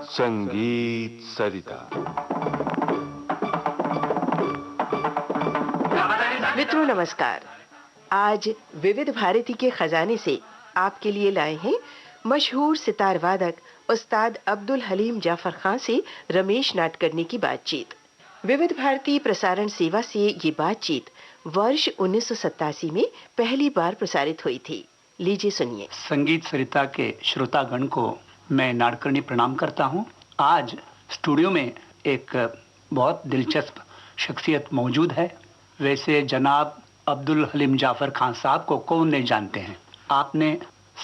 संगीत सरिता। मित्रों नमस्कार। आज विविध भारती के खजाने से आपके लिए लाए हैं मशहूर सितार वादक उस्ताद अब्दुल हलीम जाफर खान से रमेश नाडकर्णी की बातचीत। विविध भारती प्रसारण सेवा से ये बातचीत वर्ष 1987 में पहली बार प्रसारित हुई थी। लीजिए सुनिए। संगीत सरिता के श्रोतागण को मैं नाडकर्णी प्रणाम करता हूँ। आज स्टूडियो में एक बहुत दिलचस्प शख्सियत मौजूद है। वैसे जनाब अब्दुल हलीम जाफर खान साहब को कौन नहीं जानते हैं। आपने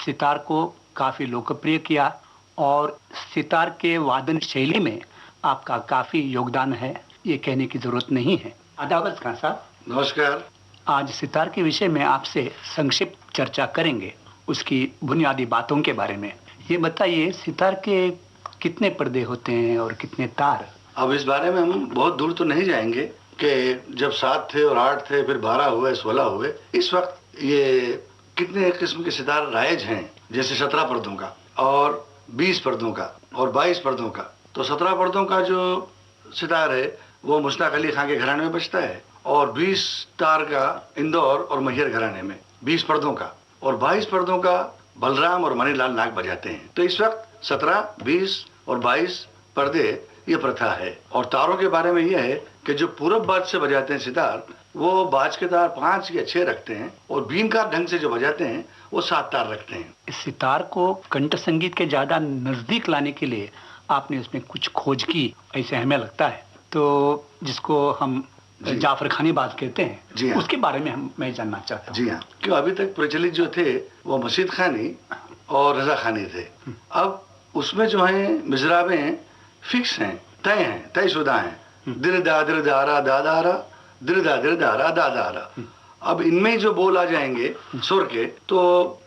सितार को काफ़ी लोकप्रिय किया और सितार के वादन शैली में आपका काफ़ी योगदान है, ये कहने की ज़रूरत नहीं है। आदाब खान साहब। नमस्कार। आज सितार के विषय में आपसे संक्षिप्त चर्चा करेंगे, उसकी बुनियादी बातों के बारे में। ये बताइए, सितार के कितने पर्दे होते हैं और कितने तार? अब इस बारे में हम बहुत दूर तो नहीं जाएंगे कि जब 7 थे और 8 थे, फिर 12 हुए, 16 हुए। इस वक्त ये कितने किस्म के सितार राइज हैं, जैसे 17 पर्दों का और 20 पर्दों का और 22 पर्दों का। तो 17 पर्दों का जो सितार है वो मुश्ताक अली खान के घराने में बजता है और 20 तार का इंदौर और मैहर घराने में 20 पर्दों का, और 22 पर्दों का बलराम और मणिलाल नाग बजाते हैं। तो इस वक्त 17, 20 और 22 पर्दे ये प्रथा है। और तारों के बारे में यह है कि जो पूरब बाज से बजाते हैं सितार, वो बाज के तार 5 या 6 रखते हैं और बीनकार ढंग से जो बजाते हैं वो 7 तार रखते हैं। इस सितार को कंठ संगीत के ज्यादा नजदीक लाने के लिए आपने उसमें कुछ खोज की, ऐसे हमें लगता है। तो जिसको हम जाफर खानी बात कहते हैं, जी हाँ। उसके बारे में मैं जानना चाहता हूँ। जी हाँ, क्यों अभी तक प्रचलित जो थे वो मशीद खानी और रजा खानी थे। अब उसमें जो है मिजराबें फिक्स हैं, तय हैं, तयशुदा हैं। दिर दा रा दा दा रा, दिर दा रा दा दा रा। अब इनमें जो बोल आ जाएंगे सुर के, तो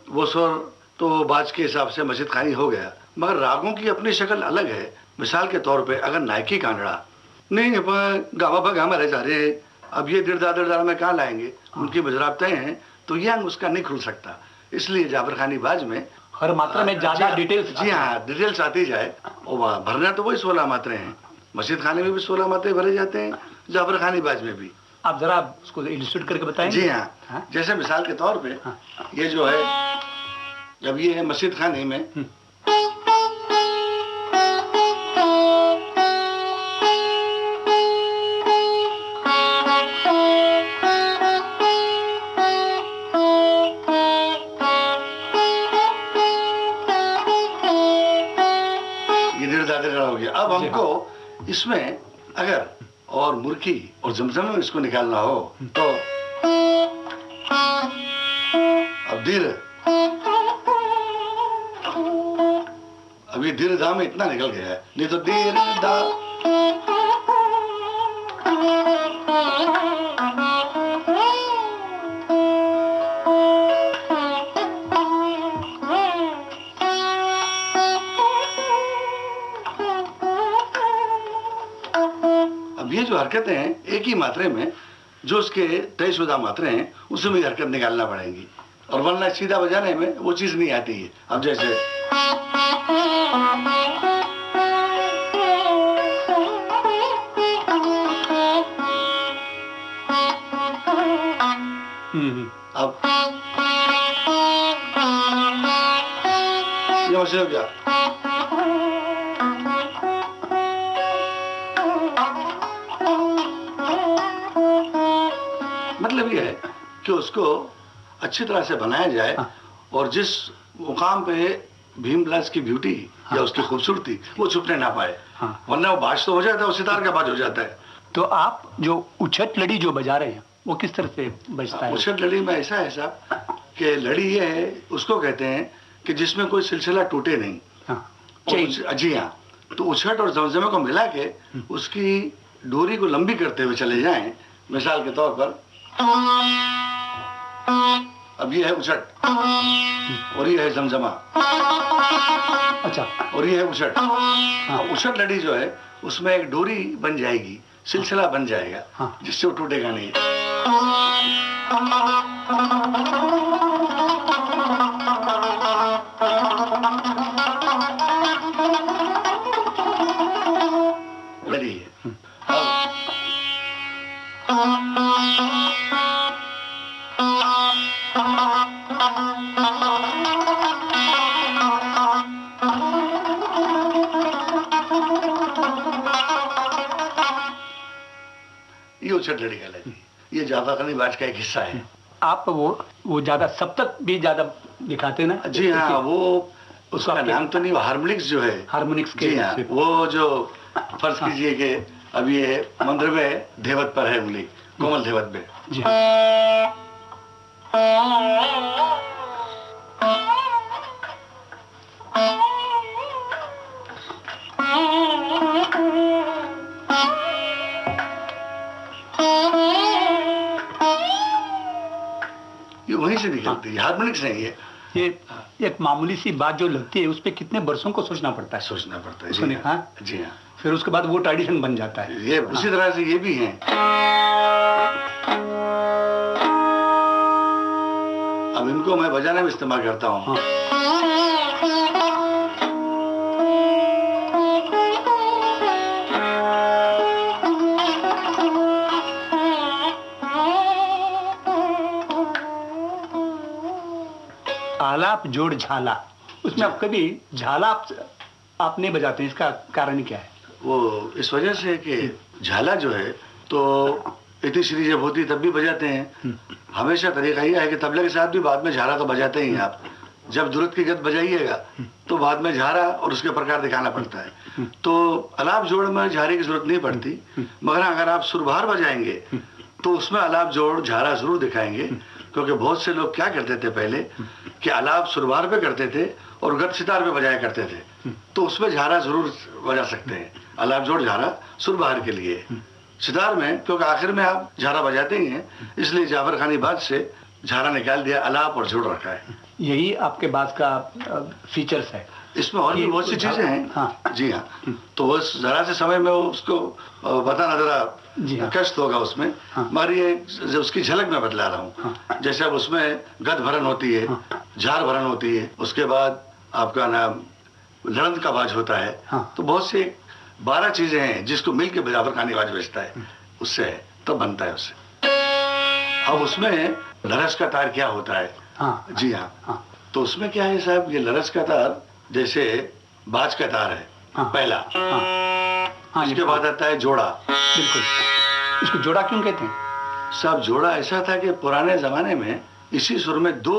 वो सुर तो बाज के हिसाब से मशीद खानी हो गया। मगर रागों की अपनी शक्ल अलग है। मिसाल के तौर पे अगर नायकी कांगड़ा नहीं गामा पा गामा रह जा रहे, अब ये दिर दा में कहाँ लाएंगे, उनकी मिजराब तय हैं, तो ये अंग उसका नहीं खुल सकता। इसलिए जाफर खानी बाज में हर मात्रा में ज्यादा डिटेल्स। जी हाँ, डिटेल्स आती जाए। और भरना तो वही 16 मात्रे हैं। मशीद खाने में भी 16 मात्रे भरे जाते हैं, जाफर खानी बाज में भी। आप जरा उसको इलस्ट्रेट करके बताएंगे? जी हाँ, जैसे मिसाल के तौर पे ये जो है, जब ये है मशीद खानी में, हो गया। अब हमको इसमें अगर और मुर्की और जमजम में इसको निकालना हो तो अब दिर, अब ये दिर दा में इतना निकल गया है, नहीं तो दिर दा। ये जो हरकतें हैं एक ही मात्रे में, जो उसके तयशुदा मात्रे हैं, उसमें ही हरकत निकालना पड़ेगी, और वरना सीधा बजाने में वो चीज नहीं आती है। अब जैसे अब ये हो गया। मतलब ये है कि उसको अच्छी तरह से बनाया जाए और जिस मुकाम पे भीम बिलास की ब्यूटी या उसकी खूबसूरती वो छुपने ना पाए, वरना वो बाज तो हो जाता है, वो सितार का बाज हो जाता है। तो आप जो उछट लड़ी जो बजा रहे हैं वो किस तरह से बजता है? उछट लड़ी में ऐसा है साहब कि लड़ी ये है, उसको कहते हैं कि जिसमें कोई सिलसिला टूटे नहीं। जी हाँ, तो उछट और जमजमे को मिला के उसकी डोरी को लंबी करते हुए चले जाएं। मिसाल के तौर पर अब ये है उछट और ये है जमजमा। अच्छा, और ये है उछट। उछट लड़ी जो है उसमें एक डोरी बन जाएगी, सिलसिला बन जाएगा, जिससे वो टूटेगा नहीं। बड़ी है। ये उछट लड़ी का है, ये जाफर खानी बाज का एक हिस्सा है। आप वो ज्यादा सप्तक भी ज्यादा दिखाते ना? जी हाँ, वो उसका नाम तो नहीं, वो हार्मोनिक्स जो है, हार्मोनिक्स के। जी हाँ, वो जो फर्ज कीजिए कि अब ये मंदिर में धेवत पर है उंगली, कोमल धेवत में। जी ये वहीं से निकलती है, हार्मोनिक्स नहीं है। ये एक मामूली सी बात जो लगती है, उस पे कितने बरसों को सोचना पड़ता है। सोचना पड़ता है, सुनिए, हाँ जी हाँ। फिर उसके बाद वो ट्रेडिशन बन जाता है। ये उसी तरह से ये भी है। अब इनको मैं बजाने में इस्तेमाल करता हूँ। आलाप जोड़ झाला, उसमें आप कभी झाला आप नहीं बजाते, इसका कारण क्या है? वो इस वजह से कि झाला जो है तो इतनी श्री जब होती तब भी बजाते हैं। हमेशा तरीका ये है कि तबले के साथ भी बाद में झाला तो बजाते ही हैं आप। जब दुरुत की गत बजाइएगा तो बाद में झारा और उसके प्रकार दिखाना पड़ता है। तो अलाप जोड़ में झारे की जरूरत नहीं पड़ती, मगर अगर आप सुरभार बजाएंगे तो उसमें अलाप जोड़ झारा जरूर दिखाएंगे। क्योंकि बहुत से लोग क्या करते थे पहले कि अलाप सुरभार पे करते थे और गत सितार पे बजाया करते थे, तो उसमें झारा जरूर बजा सकते हैं। अलाप जोड़ झारा सुरभार के लिए, सितार में क्योंकि आखिर में आप झारा बजाते ही हैं, इसलिए जाफर खानी बाज से झारा निकाल दिया, अलाप और जोड़ रखा है। यही आपके बात का फीचर्स है। इसमें और भी बहुत सी चीजें हैं। हाँ। जी हाँ, तो बस जरा से समय में उसको बताना जरा कष्ट होगा उसमें। हाँ। मगर ये उसकी झलक मैं बतला रहा हूँ। हाँ। जैसे अब उसमें गद भरन होती है, हाँ। झार भरन होती है, उसके बाद आपका नाम लड़न का बाज होता है। हाँ। तो बहुत से 12 चीजें हैं जिसको मिल के जाफर खानी बाज बजता है, उससे है तब बनता है उससे। अब उसमें लरस का तार क्या होता है? हाँ। जी हाँ। हाँ। तो उसमें क्या है साहब, ये लरस का तार जैसे बाज का तार है। हाँ। पहला। हाँ। हाँ, उसके बाद आता है जोड़ा। बिल्कुल। इसको जोड़ा क्यों कहते हैं? साहब जोड़ा ऐसा था कि पुराने जमाने में इसी सुर में 2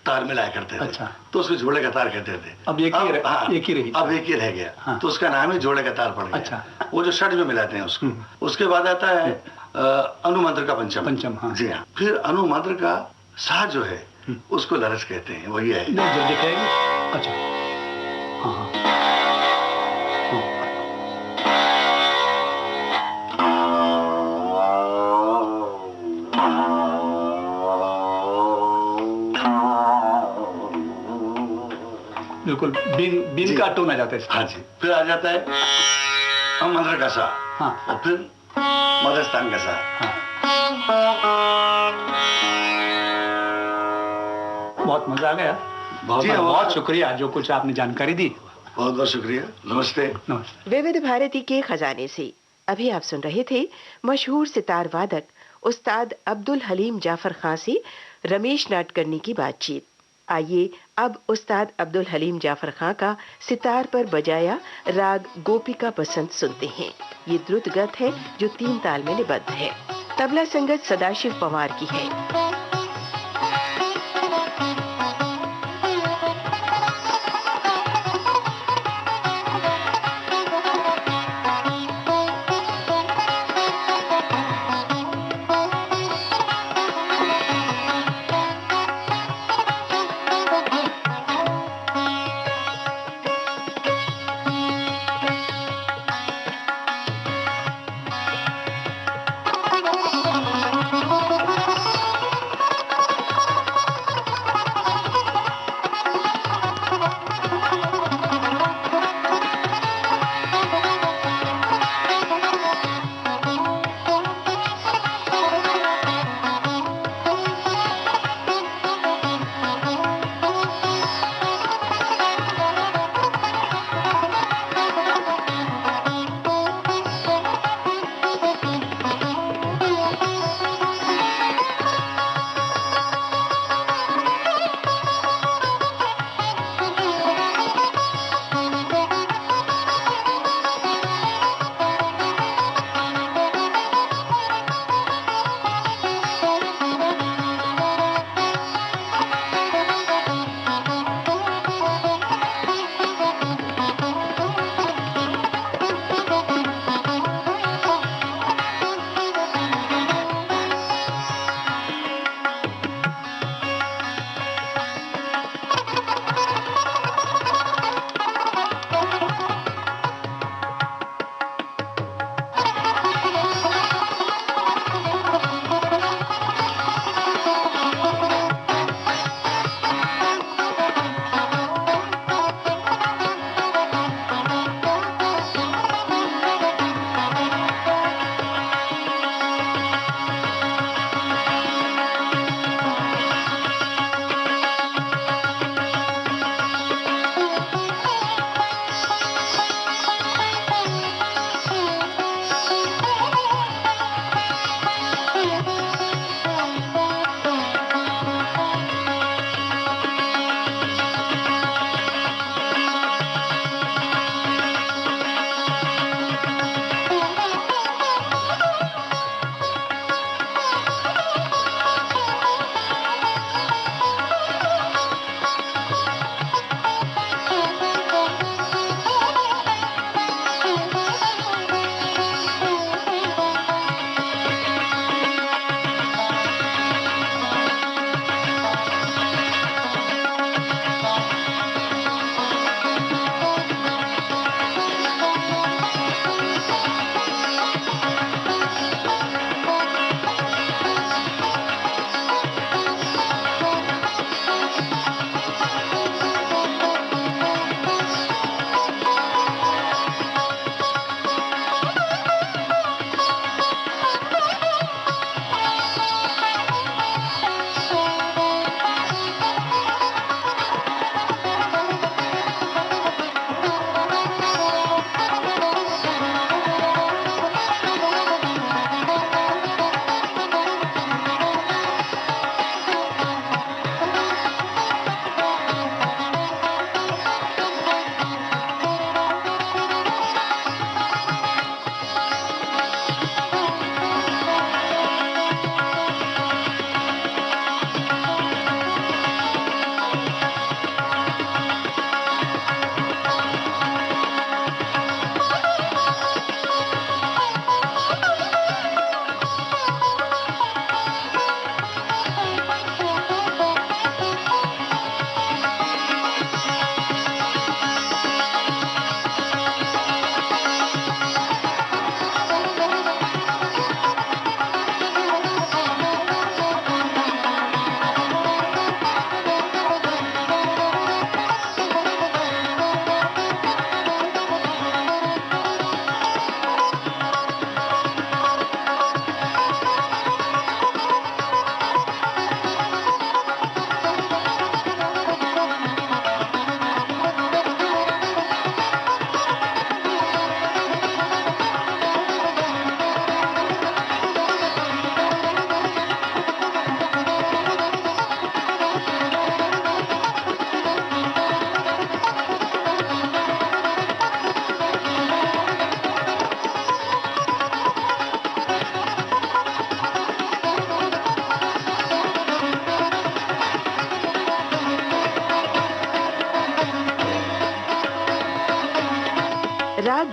तार मिलाया करते थे। अच्छा। तो उसको जोड़े का तार कहते थे। अब एक ही हाँ, रही। अब एक ही रह गया। हाँ। तो उसका नाम ही जोड़े का तार पड़ गया। अच्छा। वो जो षड में मिलाते हैं उसको। उसके बाद आता है अनुमंत्र का पंचम। हाँ। जी हाँ। फिर अनुमंत्र का सा जो है उसको लरस कहते हैं, वही है। जो दिखाएंगे। अच्छा। हाँ हाँ। बिल्कुल बीन का टोन आ जाता है। हाँ जी। फिर आ जाता है मंत्र का सा। हाँ। और फिर मदरस्तान का सा। हाँ। बहुत मजा आ गया। बहुत शुक्रिया जो कुछ आपने जानकारी दी। बहुत बहुत शुक्रिया। नमस्ते। नमस्ते। विविध भारती के खजाने से अभी आप सुन रहे थे मशहूर सितार वादक उस्ताद अब्दुल हलीम जाफर खां से रमेश नाडकर्णी की बातचीत। आइए अब उस्ताद अब्दुल हलीम जाफर खां का सितार पर बजाया राग गोपिका बसंत सुनते हैं। ये द्रुत गत है जो 3 ताल में निबद्ध है। तबला संगत सदाशिव पवार की है।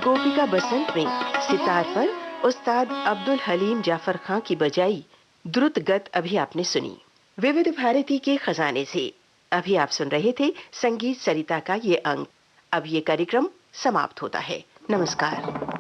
गोपिका बसंत में सितार पर उस्ताद अब्दुल हलीम जाफर खां की बजाई द्रुत गत अभी आपने सुनी। विविध भारती के खजाने से अभी आप सुन रहे थे संगीत सरिता का ये अंक। अब ये कार्यक्रम समाप्त होता है। नमस्कार।